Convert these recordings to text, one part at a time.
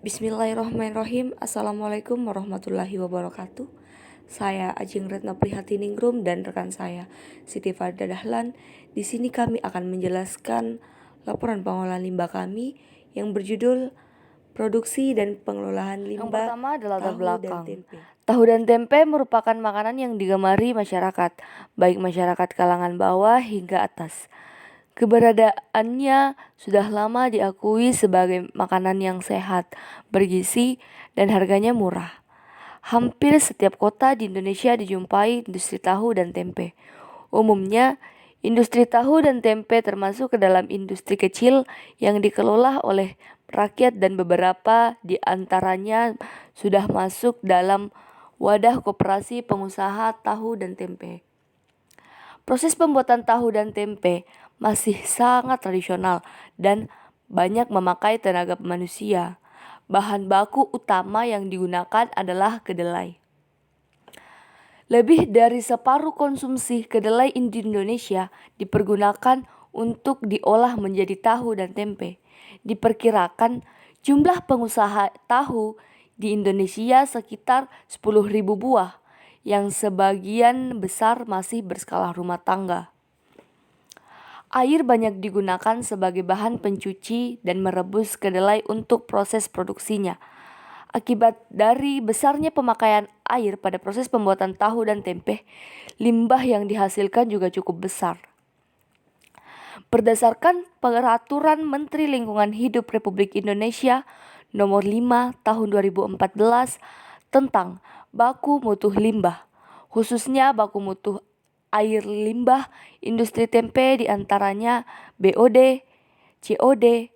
Bismillahirrahmanirrahim. Assalamualaikum warahmatullahi wabarakatuh. Saya Ajeng Retno Prihatiningrum dan rekan saya Siti Farida Dahlan. Di sini kami akan menjelaskan laporan pengolahan limbah kami yang berjudul Produksi dan Pengelolaan Yang Limbah pertama adalah latar Tahu dan belakang. Tempe. Tahu dan tempe merupakan makanan yang digemari masyarakat, baik masyarakat kalangan bawah hingga atas. Keberadaannya sudah lama diakui sebagai makanan yang sehat, bergizi, dan harganya murah. Hampir setiap kota di Indonesia dijumpai industri tahu dan tempe. Umumnya, industri tahu dan tempe termasuk ke dalam industri kecil yang dikelola oleh rakyat dan beberapa di antaranya sudah masuk dalam wadah koperasi pengusaha tahu dan tempe. Proses pembuatan tahu dan tempe masih sangat tradisional dan banyak memakai tenaga manusia. Bahan baku utama yang digunakan adalah kedelai. Lebih dari separuh konsumsi kedelai di Indonesia dipergunakan untuk diolah menjadi tahu dan tempe. Diperkirakan jumlah pengusaha tahu di Indonesia sekitar 10.000 buah, yang sebagian besar masih berskala rumah tangga. Air banyak digunakan sebagai bahan pencuci dan merebus kedelai untuk proses produksinya. Akibat dari besarnya pemakaian air pada proses pembuatan tahu dan tempe, limbah yang dihasilkan juga cukup besar. Berdasarkan Peraturan Menteri Lingkungan Hidup Republik Indonesia Nomor 5 Tahun 2014 tentang baku mutu limbah, khususnya baku mutu air limbah industri tempe diantaranya BOD, COD,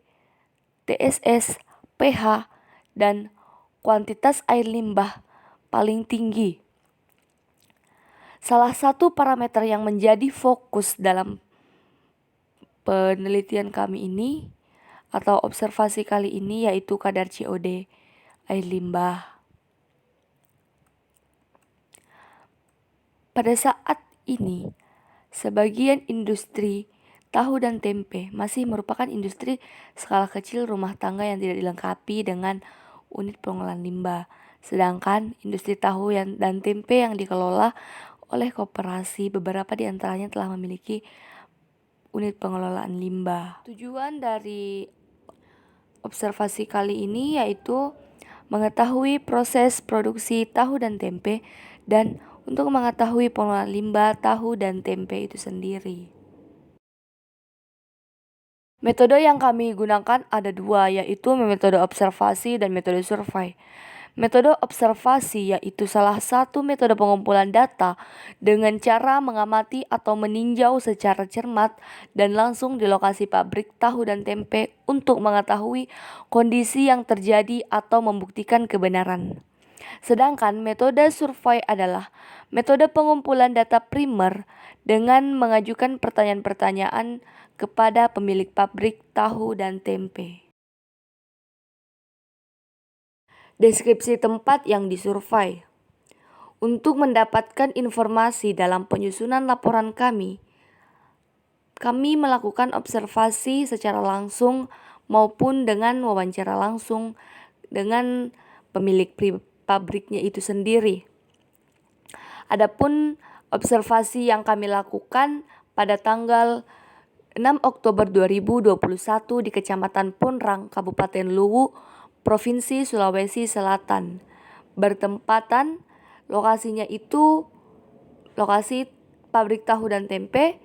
TSS, pH, dan kuantitas air limbah paling tinggi. Salah satu parameter yang menjadi fokus dalam penelitian kami ini atau observasi kali ini yaitu kadar COD air limbah. Pada saat ini, sebagian industri tahu dan tempe masih merupakan industri skala kecil rumah tangga yang tidak dilengkapi dengan unit pengolahan limbah. Sedangkan industri tahu dan tempe yang dikelola oleh koperasi, beberapa di antaranya telah memiliki unit pengelolaan limbah. Tujuan dari observasi kali ini yaitu mengetahui proses produksi tahu dan tempe dan untuk mengetahui pengelolaan limbah tahu dan tempe itu sendiri. Metode yang kami gunakan ada dua, yaitu metode observasi dan metode survei. Metode observasi yaitu salah satu metode pengumpulan data dengan cara mengamati atau meninjau secara cermat dan langsung di lokasi pabrik tahu dan tempe untuk mengetahui kondisi yang terjadi atau membuktikan kebenaran. Sedangkan metode survei adalah metode pengumpulan data primer dengan mengajukan pertanyaan-pertanyaan kepada pemilik pabrik tahu dan tempe. Deskripsi tempat yang disurvei. Untuk mendapatkan informasi dalam penyusunan laporan kami melakukan observasi secara langsung maupun dengan wawancara langsung dengan pemilik pabriknya itu sendiri. Adapun observasi yang kami lakukan pada tanggal 6 Oktober 2021 di Kecamatan Ponrang, Kabupaten Luwu, Provinsi Sulawesi Selatan. Bertempatan lokasinya itu lokasi pabrik tahu dan tempe,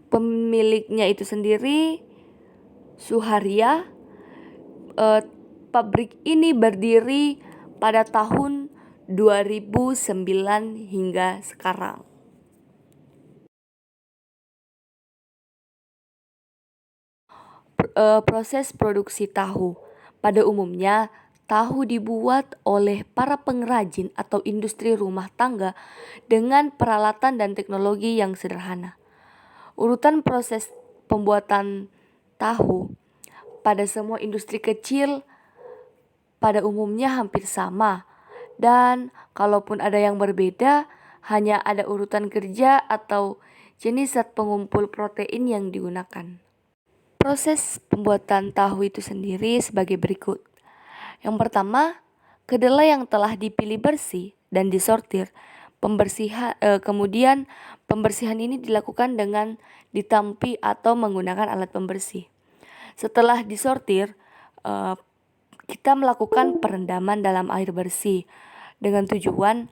pemiliknya itu sendiri Suharia. Pabrik ini berdiri pada tahun 2009 hingga sekarang. Proses produksi tahu. Pada umumnya, tahu dibuat oleh para pengrajin atau industri rumah tangga dengan peralatan dan teknologi yang sederhana. Urutan proses pembuatan tahu pada semua industri kecil pada umumnya hampir sama, dan kalaupun ada yang berbeda, hanya ada urutan kerja atau jenis zat pengumpul protein yang digunakan. Proses pembuatan tahu itu sendiri sebagai berikut. Yang pertama, kedelai yang telah dipilih bersih dan disortir. Kemudian pembersihan ini dilakukan dengan ditampi atau menggunakan alat pembersih. Setelah disortir, kita melakukan perendaman dalam air bersih dengan tujuan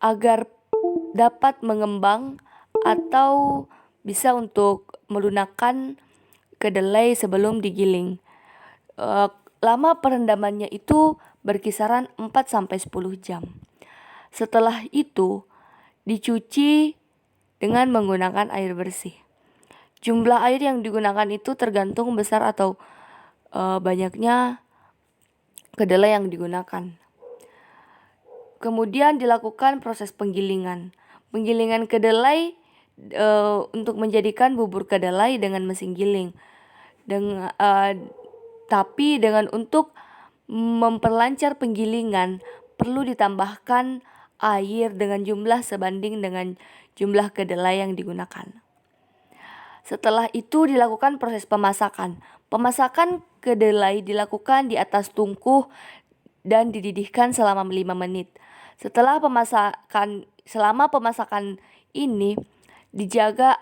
agar dapat mengembang atau bisa untuk melunakkan kedelai sebelum digiling. Lama perendamannya itu berkisaran 4-10 jam. Setelah itu dicuci dengan menggunakan air bersih. Jumlah air yang digunakan itu tergantung besar atau banyaknya kedelai yang digunakan. Kemudian dilakukan proses penggilingan. Penggilingan kedelai untuk menjadikan bubur kedelai dengan mesin giling. Tapi dengan untuk memperlancar penggilingan perlu ditambahkan air dengan jumlah sebanding dengan jumlah kedelai yang digunakan. Setelah itu dilakukan proses pemasakan. Pemasakan kedelai dilakukan di atas tungku dan dididihkan selama 5 menit. Selama pemasakan ini dijaga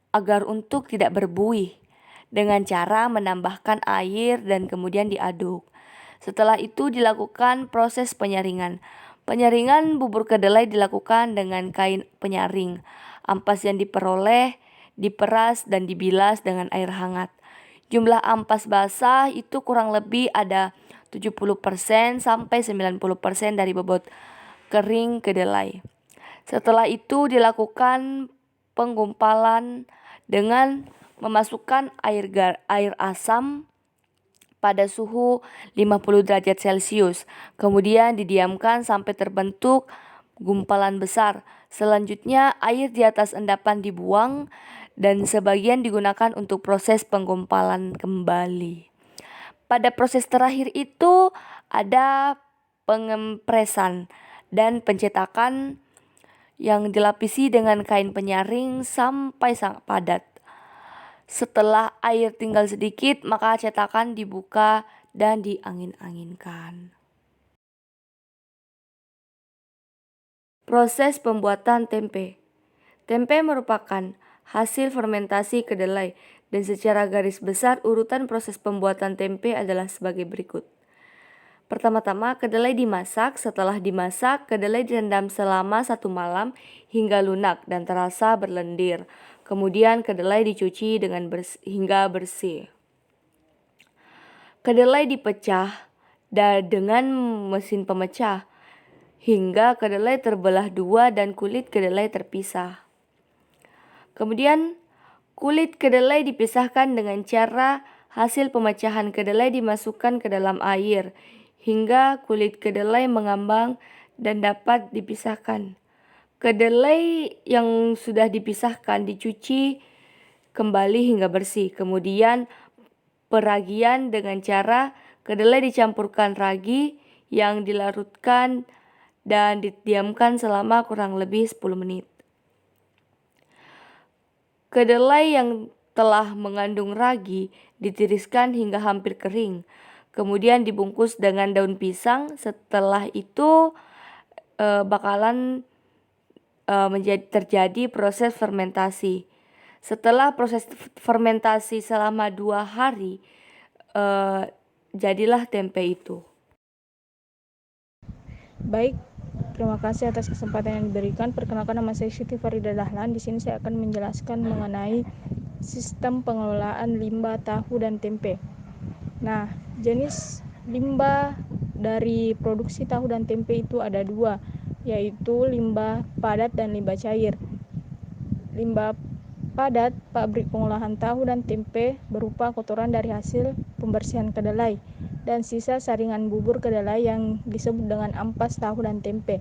agar untuk tidak berbuih dengan cara menambahkan air dan kemudian diaduk. Setelah itu dilakukan proses penyaringan. Penyaringan bubur kedelai dilakukan dengan kain penyaring. Ampas yang diperoleh diperas dan dibilas dengan air hangat. Jumlah ampas basah itu kurang lebih ada 70% sampai 90% dari bobot kering kedelai. Setelah itu dilakukan penggumpalan dengan memasukkan air asam pada suhu 50 derajat Celcius. Kemudian didiamkan sampai terbentuk gumpalan besar. Selanjutnya air di atas endapan dibuang dan sebagian digunakan untuk proses penggumpalan kembali. Pada proses terakhir itu ada pengempresan dan pencetakan yang dilapisi dengan kain penyaring sampai sangat padat. Setelah air tinggal sedikit, maka cetakan dibuka dan diangin-anginkan. Proses pembuatan tempe. Tempe merupakan hasil fermentasi kedelai dan secara garis besar urutan proses pembuatan tempe adalah sebagai berikut. Pertama-tama kedelai dimasak. Setelah dimasak, kedelai direndam selama 1 malam hingga lunak dan terasa berlendir. Kemudian kedelai dicuci hingga bersih. Kedelai dipecah dengan mesin pemecah hingga kedelai terbelah 2 dan kulit kedelai terpisah. Kemudian kulit kedelai dipisahkan dengan cara hasil pemecahan kedelai dimasukkan ke dalam air hingga kulit kedelai mengambang dan dapat dipisahkan. Kedelai yang sudah dipisahkan dicuci kembali hingga bersih. Kemudian peragian dengan cara kedelai dicampurkan ragi yang dilarutkan dan didiamkan selama kurang lebih 10 menit. Kedelai yang telah mengandung ragi ditiriskan hingga hampir kering. Kemudian dibungkus dengan daun pisang. Setelah itu bakalan terjadi proses fermentasi. Setelah proses fermentasi selama 2 hari, jadilah tempe itu. Baik, terima kasih atas kesempatan yang diberikan. Perkenalkan, nama saya Siti Farida Dahlan. Di sini saya akan menjelaskan mengenai sistem pengelolaan limbah tahu dan tempe. Nah, jenis limbah dari produksi tahu dan tempe itu ada 2, yaitu limbah padat dan limbah cair. Limbah padat pabrik pengolahan tahu dan tempe berupa kotoran dari hasil pembersihan kedelai dan sisa saringan bubur kedelai yang disebut dengan ampas tahu dan tempe.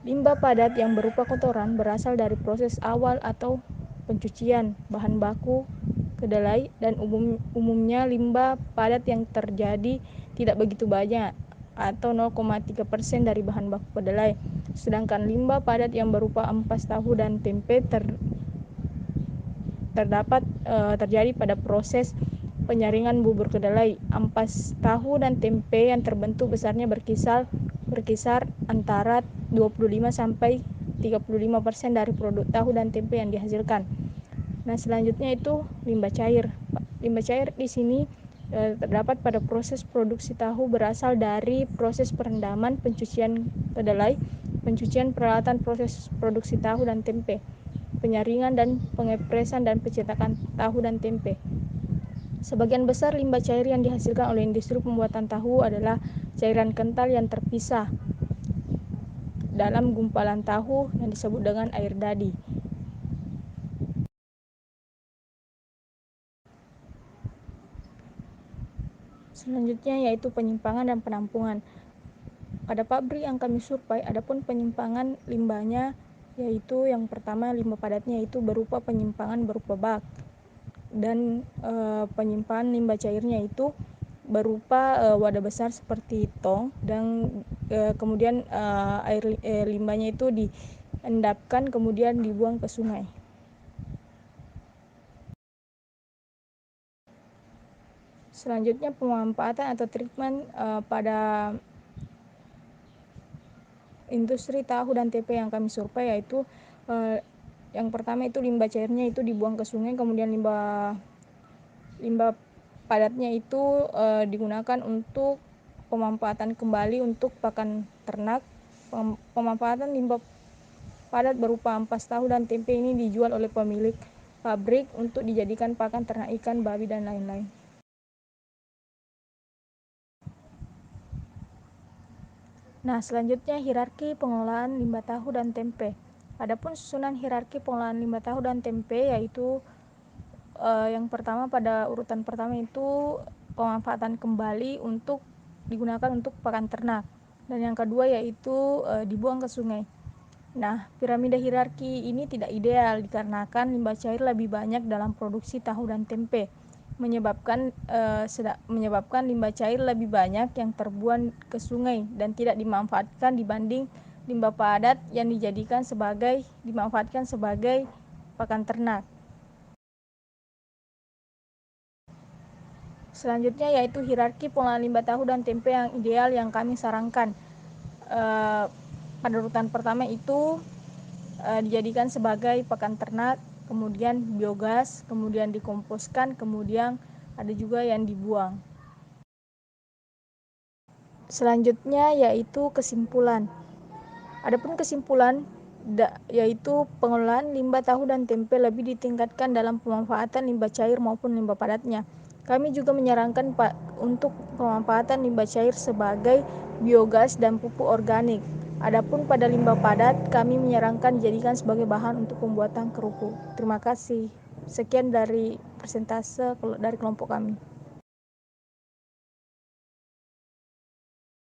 Limbah padat yang berupa kotoran berasal dari proses awal atau pencucian bahan baku kedelai dan umumnya limbah padat yang terjadi tidak begitu banyak atau 0,3% dari bahan baku kedelai. Sedangkan limbah padat yang berupa ampas tahu dan tempe terjadi pada proses penyaringan bubur kedelai. Ampas tahu dan tempe yang terbentuk besarnya berkisar antara 25 sampai 35% dari produk tahu dan tempe yang dihasilkan. Nah, selanjutnya itu limbah cair. Limbah cair di sini terdapat pada proses produksi tahu berasal dari proses perendaman, pencucian kedelai, pencucian peralatan proses produksi tahu dan tempe, penyaringan dan pengepresan dan pencetakan tahu dan tempe. Sebagian besar limbah cair yang dihasilkan oleh industri pembuatan tahu adalah cairan kental yang terpisah dalam gumpalan tahu yang disebut dengan air dadi. Selanjutnya yaitu penyimpangan dan penampungan. Pada pabrik yang kami survei, adapun penyimpangan limbahnya yaitu yang pertama limbah padatnya itu berupa penyimpangan berupa bak, dan penyimpangan limbah cairnya itu berupa wadah besar seperti tong, dan kemudian limbahnya itu diendapkan kemudian dibuang ke sungai. Selanjutnya pemanfaatan atau treatment pada industri tahu dan tempe yang kami survei, yaitu yang pertama itu limbah cairnya itu dibuang ke sungai, kemudian limbah padatnya itu digunakan untuk pemanfaatan kembali untuk pakan ternak. Pemanfaatan limbah padat berupa ampas tahu dan tempe ini dijual oleh pemilik pabrik untuk dijadikan pakan ternak ikan, babi, dan lain-lain. Nah, selanjutnya hierarki pengelolaan limbah tahu dan tempe. Adapun susunan hierarki pengelolaan limbah tahu dan tempe yaitu yang pertama pada urutan pertama itu pemanfaatan kembali untuk digunakan untuk pakan ternak, dan yang kedua yaitu dibuang ke sungai. Nah, piramida hierarki ini tidak ideal dikarenakan limbah cair lebih banyak dalam produksi tahu dan tempe, menyebabkan limbah cair lebih banyak yang terbuang ke sungai dan tidak dimanfaatkan dibanding limbah padat yang dimanfaatkan sebagai pakan ternak. Selanjutnya yaitu hierarki pengelolaan limbah tahu dan tempe yang ideal yang kami sarankan. Pada urutan pertama itu dijadikan sebagai pakan ternak, kemudian biogas, kemudian dikomposkan, kemudian ada juga yang dibuang. Selanjutnya yaitu kesimpulan. Adapun kesimpulan yaitu pengelolaan limbah tahu dan tempe lebih ditingkatkan dalam pemanfaatan limbah cair maupun limbah padatnya. Kami juga menyarankan untuk pemanfaatan limbah cair sebagai biogas dan pupuk organik. Adapun pada limbah padat, kami menyarankan dijadikan sebagai bahan untuk pembuatan kerupuk. Terima kasih. Sekian dari persentase dari kelompok kami.